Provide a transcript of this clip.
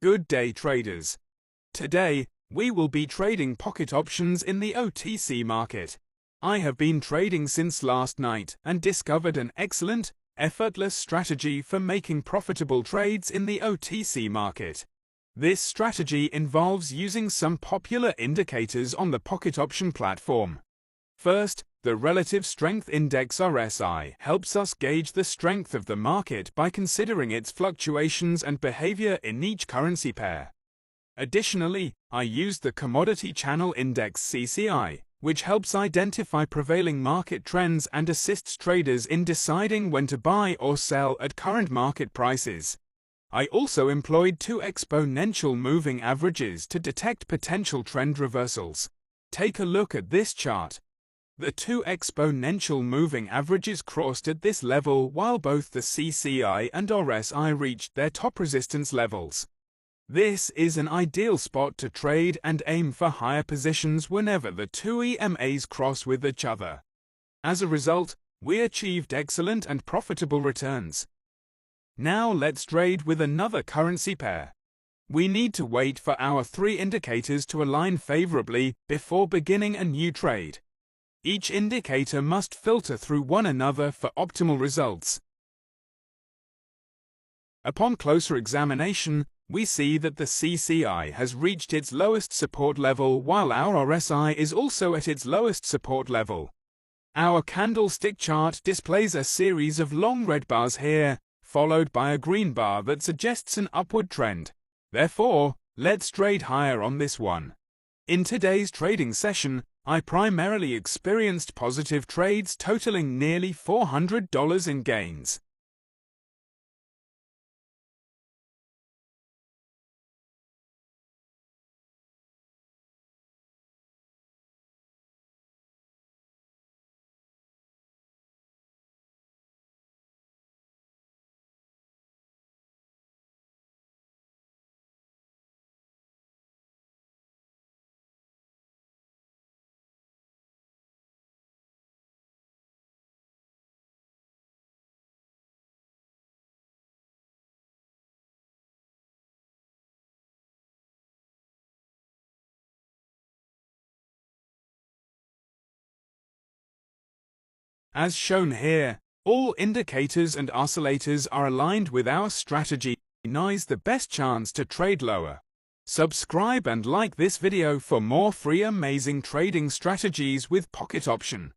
Good day, traders. Today, we will be trading pocket options in the OTC market. I have been trading since last night and discovered an excellent, effortless strategy for making profitable trades in the OTC market. This strategy involves using some popular indicators on the pocket option platform. First, the Relative Strength Index RSI helps us gauge the strength of the market by considering its fluctuations and behavior in each currency pair. Additionally, I use the Commodity Channel Index CCI, which helps identify prevailing market trends and assists traders in deciding when to buy or sell at current market prices. I also employed two exponential moving averages to detect potential trend reversals. Take a look at this chart. The two exponential moving averages crossed at this level while both the CCI and RSI reached their top resistance levels. This is an ideal spot to trade and aim for higher positions whenever the two EMAs cross with each other. As a result, we achieved excellent and profitable returns. Now let's trade with another currency pair. We need to wait for our three indicators to align favorably before beginning a new trade. Each indicator must filter through one another for optimal results. Upon closer examination, we see that the CCI has reached its lowest support level while our RSI is also at its lowest support level. Our candlestick chart displays a series of long red bars here, followed by a green bar that suggests an upward trend. Therefore, let's trade higher on this one. In today's trading session, I primarily experienced positive trades totaling nearly $400 in gains. As shown here, all indicators and oscillators are aligned with our strategy. Nice the best chance to trade lower. Subscribe and like this video for more free amazing trading strategies with pocket option.